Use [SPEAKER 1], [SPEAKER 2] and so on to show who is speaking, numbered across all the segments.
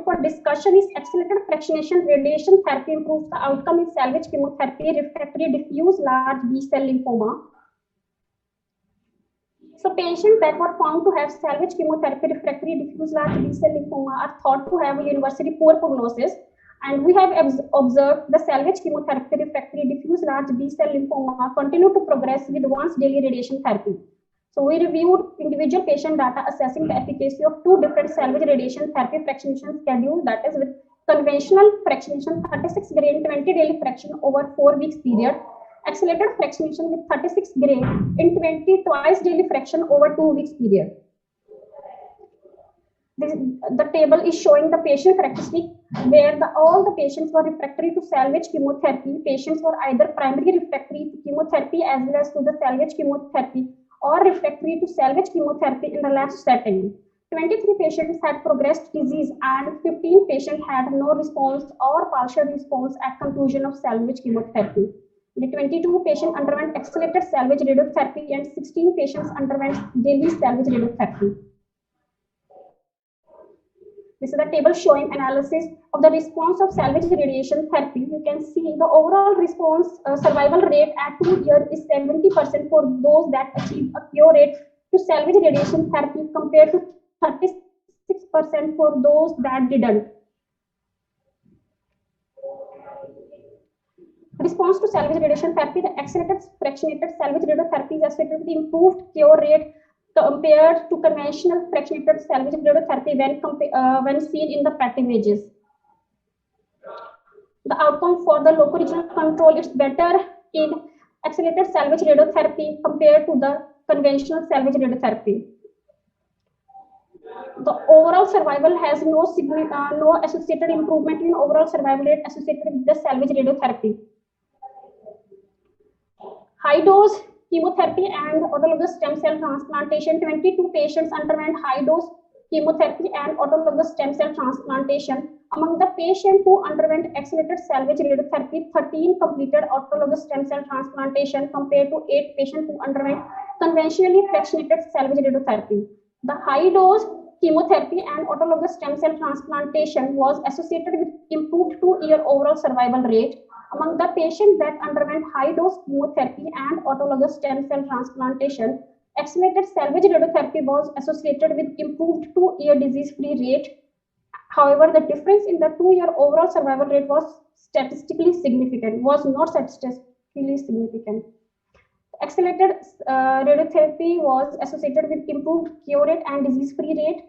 [SPEAKER 1] for discussion is accelerated fractionation radiation therapy improves the outcome in salvage chemotherapy refractory diffuse large B-cell lymphoma. So patients that were found to have salvage chemotherapy refractory diffuse large B-cell lymphoma are thought to have a universally poor prognosis, and we have observed the salvage chemotherapy refractory diffuse large B-cell lymphoma continue to progress with once daily radiation therapy. So we reviewed individual patient data assessing the efficacy of two different salvage radiation therapy fractionation schedules, that is with conventional fractionation 36 grain 20 daily fraction over 4 weeks period, accelerated fractionation with 36 grain in 20 twice daily fraction over 2 weeks period. The table is showing the patient characteristic where all the patients were refractory to salvage chemotherapy. Patients were either primary refractory to chemotherapy as well as to the salvage chemotherapy, or refractory to salvage chemotherapy in the relapsed setting. 23 patients had progressed disease and 15 patients had no response or partial response at conclusion of salvage chemotherapy. The 22 patients underwent accelerated salvage radiotherapy and 16 patients underwent daily salvage radiotherapy. This is the table showing analysis of the response of salvage radiation therapy. You can see the overall response survival rate at 2 years is 70% for those that achieve a cure rate to salvage radiation therapy compared to 36% for those that didn't. Response to salvage radiation therapy, the accelerated fractionated salvage radiotherapy is associated with improved cure rate compared to conventional fractionated salvage radiotherapy when seen in the PET images. The outcome for the local regional control is better in accelerated salvage radiotherapy compared to the conventional salvage radiotherapy. The overall survival has no associated improvement in overall survival rate associated with the salvage radiotherapy. High dose chemotherapy and autologous stem cell transplantation. 22 patients underwent high dose chemotherapy and autologous stem cell transplantation. Among the patients who underwent accelerated salvage radiotherapy, 13 completed autologous stem cell transplantation compared to 8 patients who underwent conventionally fractionated salvage radiotherapy. The high dose chemotherapy and autologous stem cell transplantation was associated with improved 2-year overall survival rate. Among the patients that underwent high-dose chemotherapy and autologous stem cell transplantation, accelerated salvage radiotherapy was associated with improved 2-year disease-free rate. However, the difference in the 2-year overall survival rate was not statistically significant. Accelerated radiotherapy was associated with improved cure rate and disease-free rate.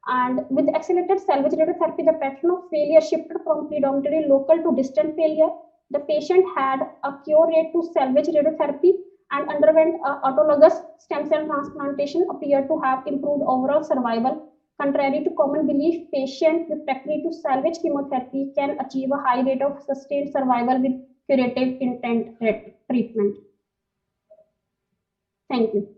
[SPEAKER 1] And with accelerated salvage radiotherapy, the pattern of failure shifted from predominantly local to distant failure. The patient had a cure rate to salvage radiotherapy and underwent autologous stem cell transplantation appeared to have improved overall survival. Contrary to common belief, patients refractory to salvage chemotherapy can achieve a high rate of sustained survival with curative intent treatment. Thank you.